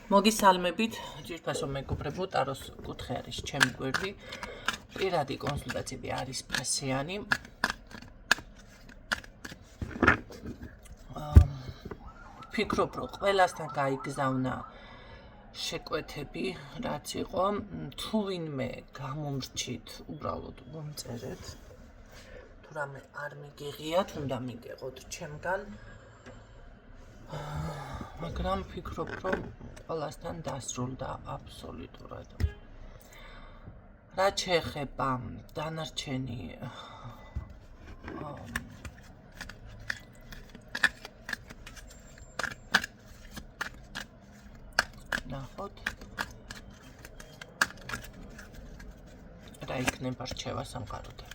მოგისალმებით, ძირფასო მეგობრებო, ტაროს კუთხე არის ჩემი გვერდი. პირადი კონსულტაციები არის ფასიანი. ვფიქრობ, რომ ყველასთან გაიგზავნა შეკვეთები, რაც იყო. თუ ვინმე გამომრჩით, უბრალოდ მომწერეთ. თუ რამე არ მიგიღიათ, უნდა მიგეღოთ ჩემგან. მაგრამ ვფიქრობ, რომ ყველასთან დასრულდა აბსოლუტურად. რაც შეეხება დანარჩენი ნახოთ რა იქნება რჩევა სამყაროდან.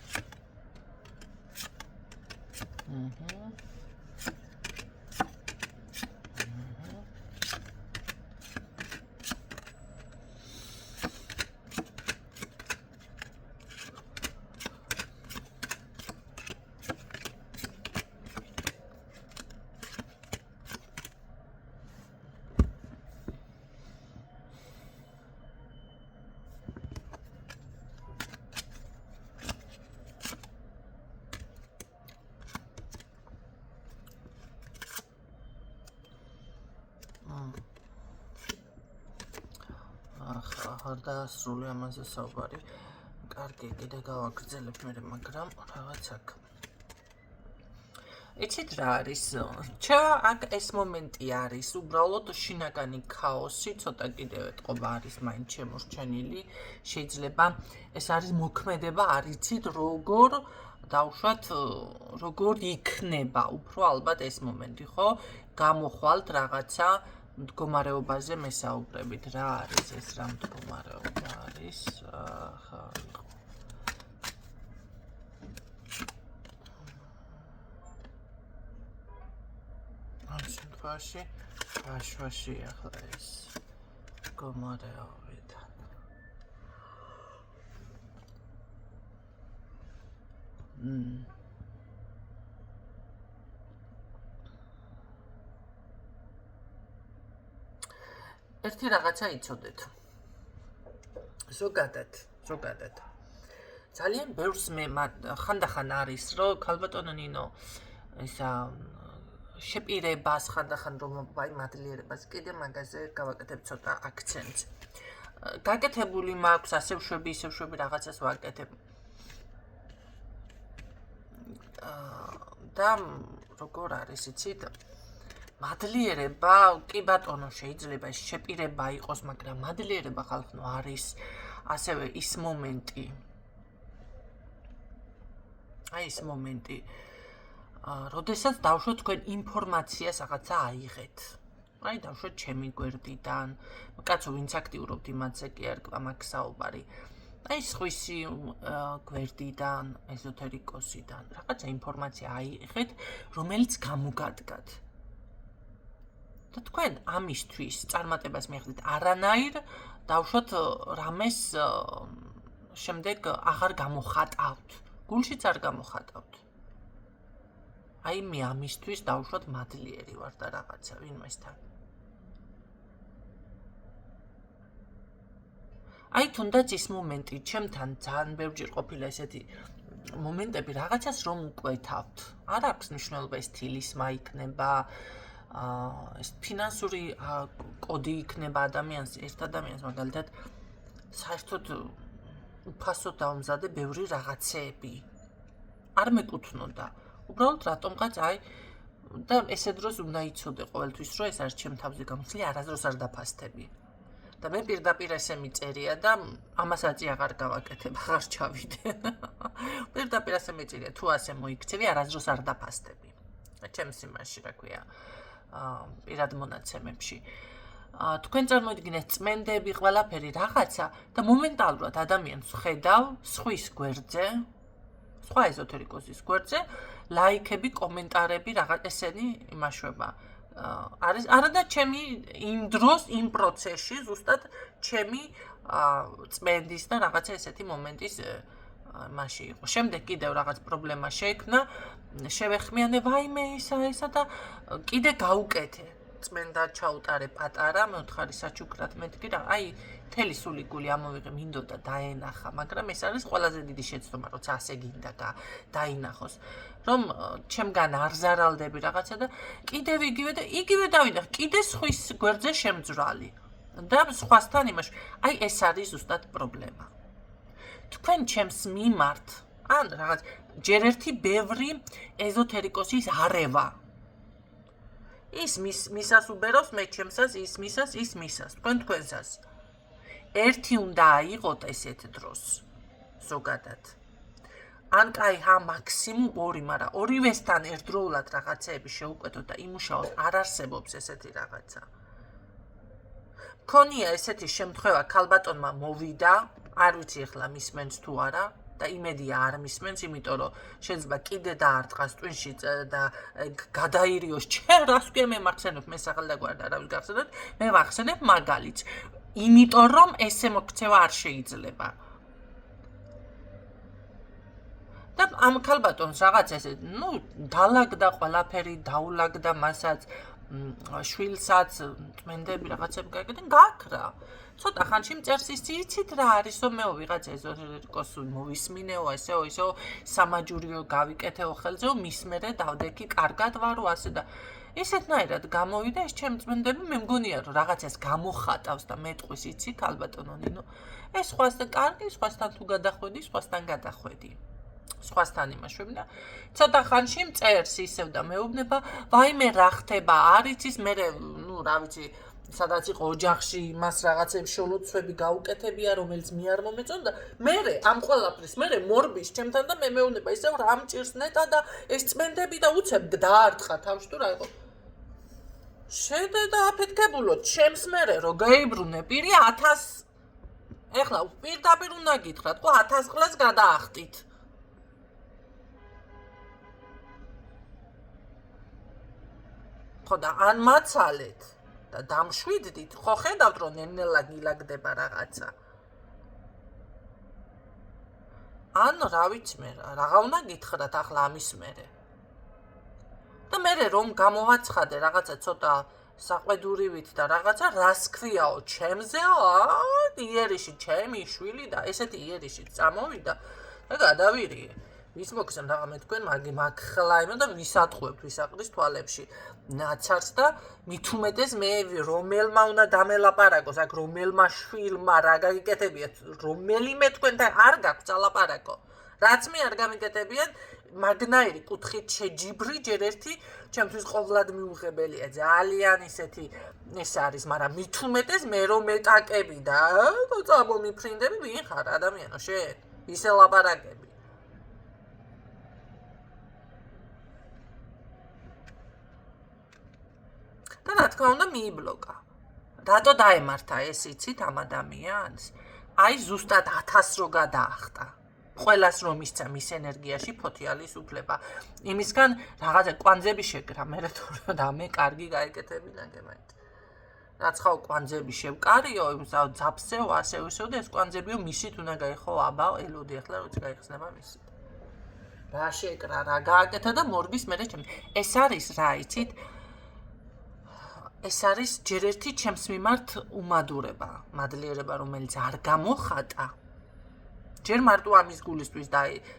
არ დაასრულე ამაზე საუბარი. კარგი, კიდე გავაგრძელებ მე, მაგრამ რაღაც აქ. იცით რა არის? აქ ეს მომენტი არის, უბრალოდ შინაგანი ქაოსი, ცოტა კიდევ ეთყობა არის მაინც შემორჩენილი. შეიძლება ეს არის მოქმედება, არ იცით როგორ დავუშვათ, როგორ იქნება უფრო ალბათ ეს მომენტი, ხო? გამოხვალთ რაღაცა მდგომარეობაზე მესაუბრებით. რა არის ეს რა მდგომარეობა არის? ამ შემთხვევაში აშვაში ახლა ეს მდგომარეობიდან. ერთი რაღაცა იცოდეთ. ზოგადად. ძალიან ბევრს მე ხანდახან არის, რომ ქალბატონო ნინო ისა შეპირებას ხანდახან რომ ვაი მადლიერებას კიდე მაგაზე გავაკეთებ ცოტა აქცენტს. გაკეთებული მაქვს ასე ვშვები, ისე ვშვები რაღაცას ვაკეთებ. და როგორ არის იცით? მადლიერება, კი ბატონო, შეიძლება ეს შეპირება იყოს, მაგრამ მადლიერება ხალხო არის ასევე ის მომენტი. როდესაც დავუშვათ თქვენ ინფორმაციას რაღაცა აიღეთ. დავუშვათ ჩემი გვერდიდან, კაცო, ვინც აქტიურობთ იმათზე კი არ გვამაქვს საუბარი. სხვისი გვერდიდან, ეზოთერიკოსიდან, რაღაცა ინფორმაცია აიღეთ, რომელიც გამოგადგათ. და თქვენ ამისთვის წარმატებას მიაღწევთ არანაირ დავუშვათ რამეს შემდეგ აღარ გამოხატავთ. გულშიც არ გამოხატავთ. მე ამისთვის დავუშვათ მადლიერი ვარ და რაღაცა ვინმესთან. თუნდაც ის მომენტი, ჩემთან ძალიან ბევრჯერ ყოფილა ესეთი მომენტები, რაღაცას რომ უკვეთავთ. არ აქვს მნიშვნელობა ეს თილისმა იქნება, ეს ფინანსური კოდი იქნება ერთ ადამიანს მაგალითად საერთოდ უფასოდ დავმზადე ბევრი რაღაცეები. არ მეკუთვნოდა. უბრალოდ რატომღაც და ესე დროს უნდა იცოდე ყოველთვის, რომ ეს არის ჩემ თავზე გამოსული, არასდროს არ დაფასდები. და მე პირდაპირ ესე მიწერია და ამასაც აღარ გავაკეთებ, აღარ ჩავიდე. პირდაპირ ასე მიწერია, თუ ასე მოიქცევი, არასდროს არ დაფასდები. ჩემს იმაში, რა ქვია, პირად მონაცემებში. თქვენ წარმოიდგინეთ წმენდები, ყველაფერი რაღაცა და მომენტალურად ადამიანს ხედავ სხვის გვერდზე, სხვა ეზოთერიკოსის გვერდზე, ლაიქები, კომენტარები, რაღაც ესენი იმაშვება. არადა ჩემი იმ დროს, იმ პროცესში, ზუსტად ჩემი წმენდის და რაღაცა ესეთი მომენტის მასში იყო. შემდეგ კიდევ რაღაც პრობლემა შეექმნა, შევეხმიანე, ვაიმე, ისა და კიდე გავუკეთე. წმენდა ჩაუტარე პატარა, მეოთხარი საჩუქრად მეთქი რა, აი მთელი სული გული ამოვიღე, მინდოდა დაენახა, მაგრამ ეს არის ყველაზე დიდი შეცდომა, როცა ასე გინდა დაინახოს, რომ ჩემგან არ ზარალდები რაღაცა და კიდევ იგივე დავინახე, კიდე სხვის გვერდზე შემძვრალი. და სხვასთან იმაში, აი ეს არის ზუსტად პრობლემა. თქვენ ჩემს მიმართ, ან რაღაც ჯერ ერთი ბევრი ეზოთერიკოსის არევა. ის მისას უბერავს, მე ჩემსას, ის მისას, ის მისას, თქვენსას. ერთი უნდა აიღოთ ესეთ დროს, ზოგადად. ან კაი, მაქსიმუმ ორი, მაგრამ ორივესთან ერთდროულად რაღაცეები შეუკვეთოთ და იმუშაოთ, არ არსებობს ესეთი რაღაცა. მქონია ესეთი შემთხვევა, ქალბატონმა მოვიდა, არ ვიცი ახლა მისმენს თუ არა და იმედია არ მისმენს, იმიტომ რომ შეიძლება კიდე დაარტყას ტვინში და გადაირიოს, ჩემ რას გემემარცხენებ, მე სახელდაგვარი და არავის გახსენებთ, მე ვახსენებ მაგალითს, იმიტომ რომ ესე მოქცევა არ შეიძლება. და ამ ქალბატონს რაღაც ესე, დალაგდა ყველაფერი, დაულაგდა მასაც, შვილსაც, წმენდები რაღაცები გაიგებდნენ, გაქრა. ცოტა ხანში მწერს იცით რა არისო, მეო ვიღაც ეზოთერიკოს მოვისმინეო, ესეო, ისეო, სამაჯურიო გავიკეთეო ხელზეო, მის მერე დავდექი, კარგად ვარო, ასე და ესეთნაირად გამოვიდა ეს ჩემ წმენდები, მე მგონია რომ რაღაცას გამოხატავს და მეტყვის, იცი ქალბატონო ნინო, ეს სხვასთან კარგი, სხვასთან თუ გადახვედი, სხვასთან გადახვედი. სხვასთან იმაშვები და ცოტა ხანში მწერს ისევ და მეუბნება, ვაიმე რა ხდება, არ იცის, მე რა ვიცი, სადაც იყო ოჯახში იმას რაღაცებს შოლოცვები გაუკეთებია, რომელიც მე არ მომეწონდა და მე ამ ყველაფრის მე მორბის ჩემთან და მე მეუბნება ისევ რა მჭირს ნეტა და ეს წმენდები და უცებ დაარტყა თავში თუ რა იყო. შედე და აფეთქებულო, ჩემს მე რომ გაიბრუნე პირი 1000 ეხლა პირდაპირ უნდა გითხრათ, ხო 1000 ყლეს გადაახტით. ხო და ან მაცალეთ და დამშვიდდით, ხო ხედავთ რომ ნენელა გილაგდება რაღაცა. ან რა ვიცი მე, რაღა უნდა გითხრათ ახლა ამის მერე. და მე რომ გამოვაცხადე რაღაცა ცოტა საყვედურივით და რაღაცა რას ქვიაო ჩემზეო, იერიში ჩემი შვილი და ესეთი იერიში წამოვიდა და გადავირიე. ვის მოგცემ რაღა მე თქვენ მაგხლა იმენ და ვისატყუებთ ვისაყრის თვალებში ნაცარს და მით უმეტეს მე რომელმა უნდა დამელაპარაკოს, აქ რომელმა შვილმა რა გაგიკეთებიათ, რომელიმე თქვენთან არ გაქვთ ალაპარაკო. რაც მე არ გამიკეთებიან, მაგნაირი კუთხით შეჯიბრი ჯერ ერთი ჩემთვის ყოვლად მიუღებელია, ძალიან ისეთი ეს არის, მაგრამ მით უმეტეს მე რომ მეტაკები და წამომიფრინდები, ვინ ხარ ადამიანო შენ? ისე ლაპარაკები. და რა თქმა უნდა მიიბლოკა. რატო დაემართა ეს იცით ამ ადამიანს? აი ზუსტად 1000 რო გადაახტა. ყველას რომ მისცა მის ენერგიაში ფოთიალის უფლება. იმისგან რაღაცა კვანძები შეკრა, მე რატო და მე კარგი გაეკეთებინა გემაით. რაც ხაო კვანძები შევკარიო, ძაფსეო, ასევისო და ეს კვანძებიო მისით უნდა გაიხო აბა, ელოდი ახლა როცა გაიხსნება მისით. რა შეკრა, რა გააკეთა და მორბის მერე ჩემ. ეს არის რა იცით? ეს არის ჯერ ერთი ჩემს მიმართ უმადურება, მადლიერება, რომელიც არ გამოხატა. ჯერ მარტო ამის გულისთვის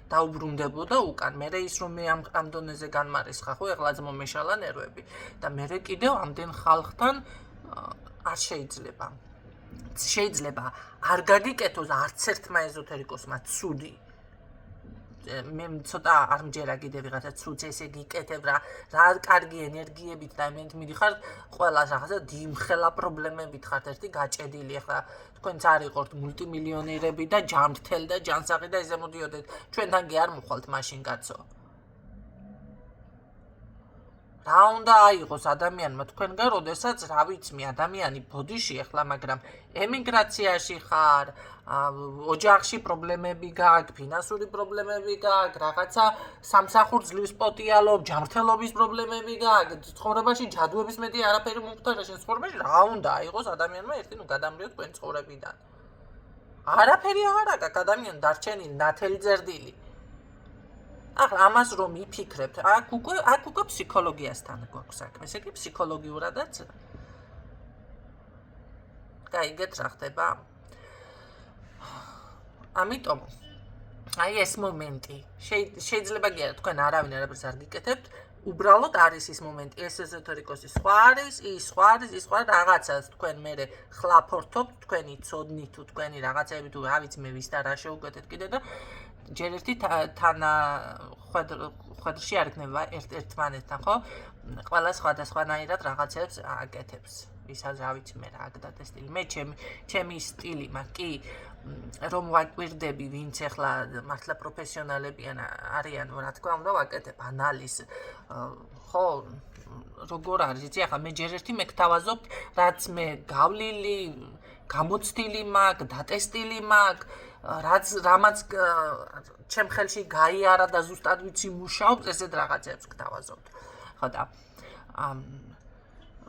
დაუბრუნდებოდა უკან, მერე ის რომ მე ამ დონეზე განმარისხა, ხო, ეხლა მომეშალა ნერვები და მერე კიდევ ამდენ ხალხთან არ შეიძლება. შეიძლება არ გაგიკეთოს არც ერთმა ეზოთერიკოსმა ცუდი. მე ცოტა არ მჯერა კიდე ვიღაცა ცუდს ესე გიკეთებ რა კარგი ენერგიებით და მე მიდიხარ ყველას რაღაცა დიმხელა პრობლემებით ხართ ერთი გაჭედილი ახლა თქვენც არ იყორთ მულტიმილიონერები და ჯანმრთელი და ჯანსაღი და ესე მოდიოდეთ ჩვენთან კი არ მოხვალთ მაშინ კაცო რა უნდა აიღოს ადამიანმა თქვენგან როდესაც რა ვიცი მე ადამიანი ბოდიში ახლა მაგრამ ემიგრაციაში ხარ ოჯახში პრობლემები გააქვს, ფინანსური პრობლემები გააქვს, რაღაცა სამსახურ ძლივს პოტიალობ, ჯანმრთელობის პრობლემები გააქვს, ცხოვრებაში ჯადუების მეტი არაფერი მომხდარა შენ ცხოვრებაში, რა უნდა აიღოს ადამიანმა ერთი გადამრიოთ თქვენ ცხოვრებიდან. არაფერი აღარ აქვს ადამიანს დარჩენილი ნათელი წერტილი. ახლა ამას რომ იფიქრებთ, აქ უკვე ფსიქოლოგიასთან გვაქვს საქმე. ესე იგი ფსიქოლოგიურადაც გაიგეთ რა ხდება. ამიტომ აი ეს მომენტი შეიძლება გიარეთ თქვენ არავინ არაფერს არ გიკეთებთ, უბრალოდ არის ის მომენტი, ეს ეზოთერიკოსი სხვა არის, ის სხვა არის, ის სხვა რაღაცას თქვენ მერე ხლაფორთობთ, თქვენი ცოდნით თუ თქვენი რაღაცები თუ რა ვიცი მე ვის და რა შეუკვეთეთ კიდე და ჯერ ერთი თანა ხვედრში არ იქნება ერთმანეთთან, ხო? ყველა სხვადასხვანაირად რაღაცებს აკეთებს. ვისაც რა ვიცი მე რა აგდათ ეს სტილი. მე ჩემი სტილი მაგ კი რომ ვაკვირდები ვინც ახლა მართლა პროფესიონალები არიან, რა თქმა უნდა ვაკეთებ ანალიზ. ხო, როგორ არის, იცი ახლა მე ჯერ ერთი მე გთავაზობთ, რაც მე გავლილი, გამოცდილი მაქვს, დატესტილი მაქვს, რამაც ჩემ ხელში გაიარა და ზუსტად ვიცი მუშაობს, ესეთ რაღაცებს გთავაზობთ. ხო და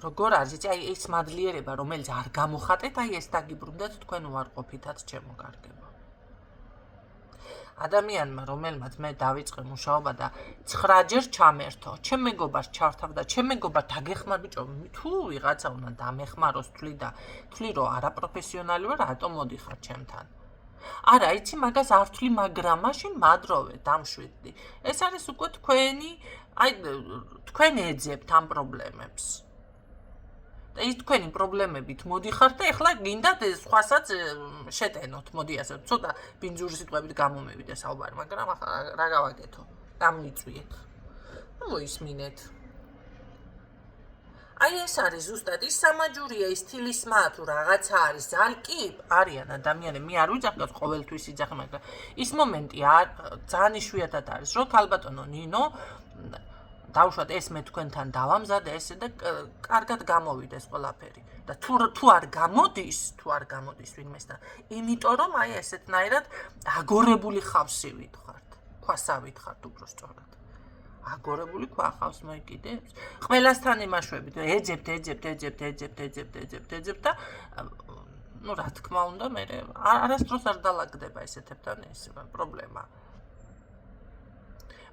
როგორ არის, იცი აი ეს მადლიერება, რომელიც არ გამოხატეთ, აი ეს დაგიბრუნდეთ თქვენ უარყოფითად ჩემოგარგება. ადამიანმა, რომელმაც მე დავიწყე მუშაობა და 9-ჯერ ჩამერთო, ჩემ მეგობარს ჩავრთავ და ჩემ მეგობარ დაგეხმარ ბიჭო, თუ ვიღაცა უნდა დამეხმაროს თვლი რომ არაპროფესიონალი ვარ, რატომ მოდიხარ ჩემთან? არა, იცი მაგას არ ვთვლი, მაგრამ მაშინ მადროვე, დამშვიდდი. ეს არის უკვე თქვენ ეძებთ ამ პრობლემებს. და ის თქვენი პრობლემებით მოდიხართ და ეხლა გინდათ სხვასაც შეტენოთ, მოდი ასე ცოტა ბინძური სიტყვებით გამომევიდა საუბარი, მაგრამ ახლა რა გავაკეთო? დამიწვიეთ. მოისმინეთ. აი ეს არის ზუსტად ის სამაჯურია, ის თილისმა თუ რაღაცა არის, კი არიან ადამიანები, მე არ ვიძახავს ყოველთვის იძახი, მაგრამ ის მომენტი ძალიან იშვიათად არის, რომ ქალბატონო ნინო დავუშვათ ეს მე თქვენთან დავამზადე ესე და კარგად გამოვიდეს ყველაფერი და თუ არ გამოდის ვინმესთან, იმიტომ რომ აი ესეთნაირად აგორებული ხავსი ვითხართ, ქვასავით ხართ უბრალოდ. აგორებული ქვა ხავს მოიკიდებს. ყველასთან იმაშვებით, ეძებთ და ну რა თქმა უნდა მე არასდროს არ დალაგდება ესეთებთან ეს პრობლემა.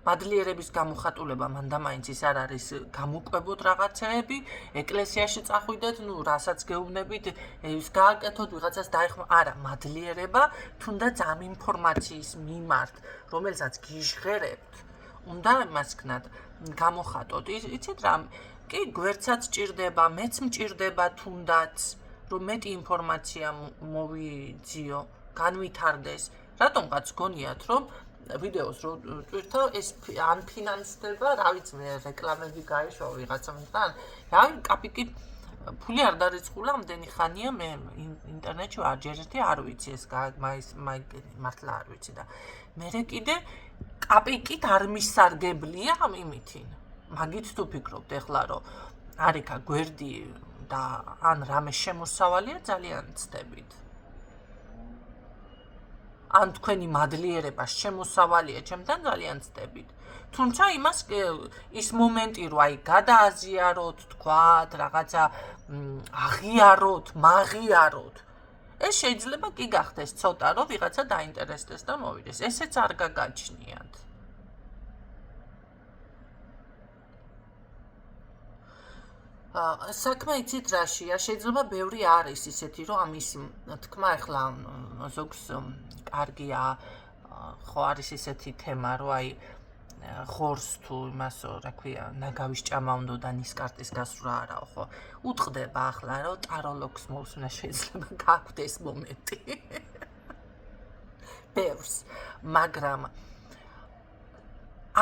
მადლიერების გამოხატულება მანდამაინც ის არ არის გამოკვებოდ რაღაცეები, ეკლესიაში წახვიდეთ, ну რასაც გეუბნებით, ის გააკეთოთ, ვიღაცას დაეხმაროთ. არა, მადლიერება თუნდაც ამ ინფორმაციის მიმართ, რომელსაც გიჟღერებთ, უნდა იმას ქნათ, გამოხატოთ. იცით რა, კი გვერდსაც ჭირდება, მეც მჭირდება თუნდაც, რომ მეტი ინფორმაცია მოვიძიო, განვითარდეს. რატომღაც გონიათ, რომ ვიდეოს რო ტვირთო ეს ან ფინანსდება, რა ვიცი მე რეკლამები გაიშვა ვიღაცამთან. რავი, კაპიკი ფული არ დარიცხულა ამდენი ხანია მე ინტერნეტში ჯერ ერთი არ ვიცი ეს მართლა არ ვიცი და მერე კიდე კაპიკით არ მისარგებლია ამ იმითინ. მაგით თუ ფიქრობთ ეხლა რომ არიქა გვერდი და ან რამე შემოსავალია ძალიან ცდებით. ან თქვენი მადლიერება შემოსავალია ჩემთან ძალიან ცდებით. თუმცა იმას ის მომენტი რომ აი გადააზიაროთ, თქვათ, რაღაცა აღიაროთ, მაღიაროთ. ეს შეიძლება კი გახდეს ცოტა რომ ვიღაცა დაინტერესდეს და მოვიდეს. ესეც არ გაგაჩნიათ. საქმე იცით რაშია, შეიძლება ბევრი არის ისეთი რომ ამის თქმა ახლა ზოგს კარგია, ხო არის ისეთი თემა რომ აი ხორს თუ იმასო რა ქვია ნაგავის ჭამა უნდა და ნისკარტის გასვრა არაო, ხო უტყდება ახლა რომ ტაროლოგს მოусვნა შეიძლება გაგვდეს მომენტი ბევრს, მაგრამ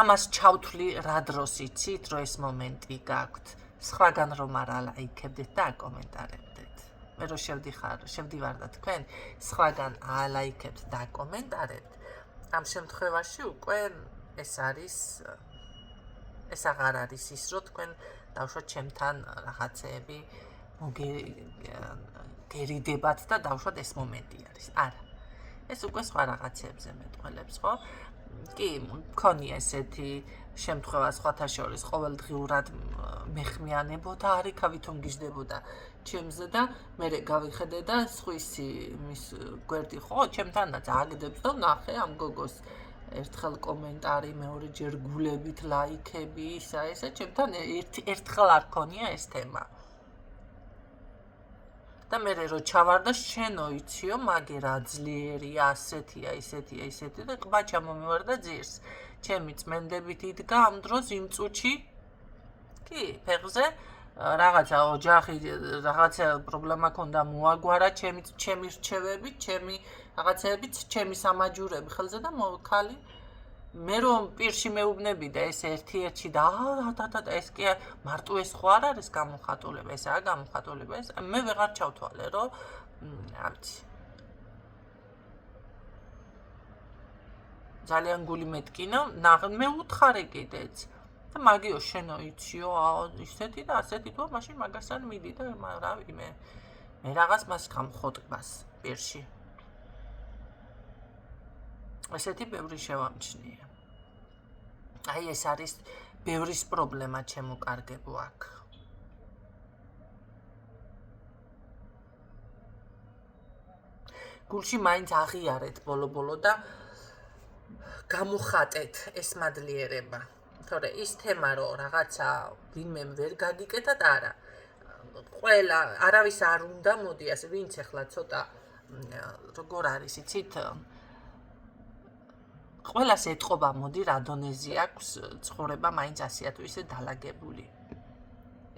ამას ჩავთვლი რა დროს იცით რომ ეს მომენტი გაგვთ, სხვაგან რომ არ ალაიქებდეთ და აკომენტარებდეთ. მე რო შევდივარ და თქვენ სხვაგან ალაიქებთ და აკომენტარებთ, ამ შემთხვევაში უკვე ეს აღარ არის ის რომ თქვენ დავუშვათ ჩემთან რაღაცეები გერიდებათ და დავუშვათ ეს მომენტი არის. არა. ეს უკვე სხვა რაღაცებზე მეტყველებს, ხო? კი, მქონია ესეთი შემთხვევა სხვათა შორის ყოველდღიურად მეხმიანებოდა, არიქა ვითომ გიждდებოდა ჩემზე და მე გავიხედე და სხვისი მის გვერდი ხო ჩემთანაც აგდებს და ნახე ამ გოგოს ერთხელ კომენტარი, მეორეჯერ გულებით ლაიქები, ისა ესა, ჩემთან ერთხელ არ ქონია ეს თემა. და მე რო ჩავარდა შენო იციო, მაგე რა ძლიერია, ასეთია, ისეთი და ყბა ჩამომივარდა ძირს. ჩემი წმენდებით იდგა ამ დროს იმ წუთში კი, ფეხზე რაღაცა ოჯახი, რაღაცა პრობლემა ქონდა მოაგვარა, ჩემი რჩევებით, ჩემი რაღაცეებით, ჩემი სამაჯურები ხელზე და ხალი მე რომ პირში მეუბნები და ეს ერთ-ერთი და ეს კი მარტო ეს ხო არ არის გამოხატულება, ესაა გამოხატულება, ეს მე ვეღარ ჩავთვალე, რომ არ ვიცი. ძალიან გული მეტკინა, მე უთხარი კიდეც. და მაგიო შენო იციო, ისეთი და ასეთი თუ მაშინ მაგასთან მიდი და რავი მე რაღაც მას გამხოტყბას პირში. ესეთი ბევრი შევამჩნია. აი ეს არის ბევრის პრობლემა ჩემო კარგებო აქ. გულში მაინც აღიარეთ ბოლო-ბოლო და გამოხატეთ ეს მადლიერება. თორე ის თემა რომ რაღაცა ვინმე ვერ გაგიკეთა და არა. ყველა არავის არ უნდა მოდი ასე ვინც ახლა ცოტა როგორ არის იცით ყველას ეთყობა მოდი რა დონეზე აქვს ცხოვრება მაინც ასეა თუ ისე დალაგებული.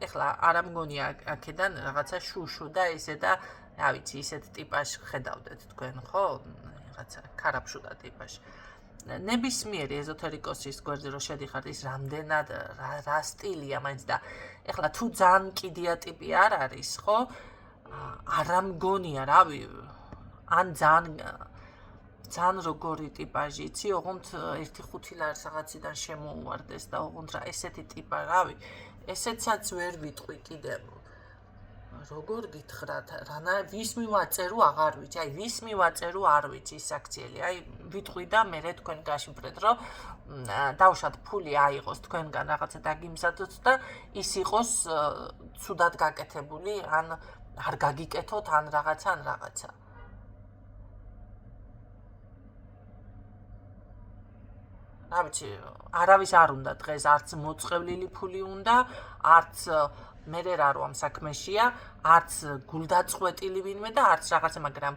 ეხლა არ მგონია აქედან რაღაცა შუშო და ესე და რა ვიცი ისეთ ტიპაში ხედავდეთ თქვენ ხო? რაღაცა ქარაფშუდა ტიპაში. ნებისმიერი ეზოთერიკოსის გვერდზე რო შედიხარ ის რამდენად რა სტილია მაინც და ეხლა თუ ძალიან კიდია ტიპი არ არის ხო? არ მგონია რავი ან ძალიან როგორი ტიპაჟი იცი ოღონდ 1-5 ლარს რაღაციდან შემოუვარდეს და ოღონდ რა ესეთი ტიპა რავი ესეცაც ვერ ვიტყვი კიდე როგორ გითხრათ რანა ვის მივაწერო აღარ ვიცი აი ვის მივაწერო არ ვიცი ის აქციელი აი ვიტყვი და მე თქვენ გაშიფრეთ რომ დავშად ფული აიღოს თქვენგან რაღაცა დაგიმზადოთ და ის იყოს ცუდად გაკეთებული ან არ გაგიკეთოთ ან რაღაცა რა ვიცი არავის არ უნდა დღეს არც მოწყევლილი ფული უნდა არც მე რა რო ამ საქმეშია არც გულდაწყვეტილი ვინმე და არც რაღაცა მაგრამ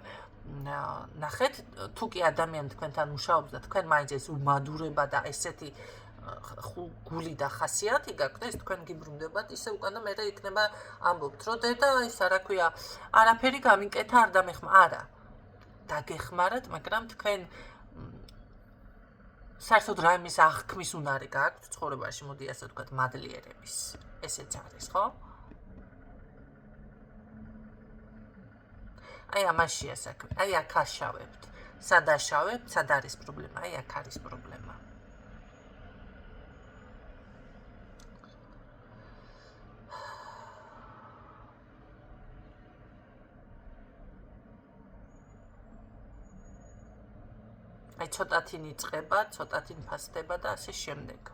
ნახეთ თუ კი ადამიანი თქვენთან მუშაობს და თქვენ მაინც ეს უმადურება და ესეთი გული და ხასიათი გაქვთ ეს თქვენ გიბრუნდებათ ისე უკან და მე იქნება ამბობთ რომ და ის რა ქვია არაფერი გამიკეთა არ დამეხმარა არა დაგეხმარათ მაგრამ თქვენ საერთოდ რაიმის აღქმის უნარი გაქვთ ცხოვრებაში მოდი ასე ვთქვათ მადლიერების ესეც არის ხო აი ამაშია საქმე აი აქ აშავებთ სად აშავებთ სად არის პრობლემა აი აქ არის პრობლემა აი ცოტათი იწყება, ცოტათი ფასდება და ასე შემდეგ.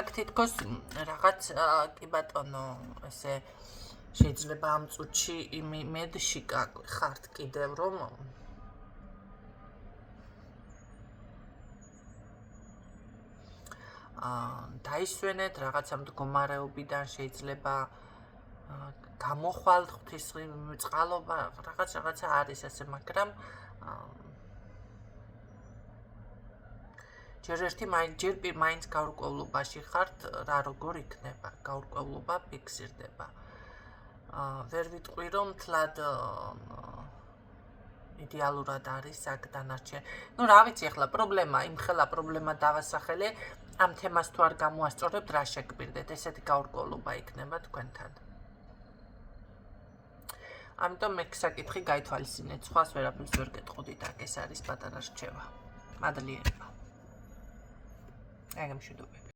აქ თითქოს რაღაც კი ბატონო, ესე შეიძლება ამ წუთში იმედში ხართ კიდევ რომ დაისვენეთ რაღაცა მდგომარეობიდან შეიძლება გამოხვალთ ღვთისწყალობა რაღაცა არის ასე მაგრამ ჯერ მაინც გაურკვევლობაში ხართ რა როგორ იქნება გაურკვევლობა ფიქსირდება ვერ ვიტყვი რომ თლად იდეალურად არის აქ დანარჩენ ნუ რა ვიცი ახლა პრობლემა იმხელა პრობლემა დავასახელე ამ თემას თუ არ გამოასწორებთ რა შეგბირდეთ ესეთი გაურკვევლობა იქნება თქვენთან ამიტომ მე საკითხი გაითვალისწინეთ სხვას ვერაფერს ვერ გეტყოდით აქ ეს არის პატარა რჩევა მადლიერება აი გამშვიდობები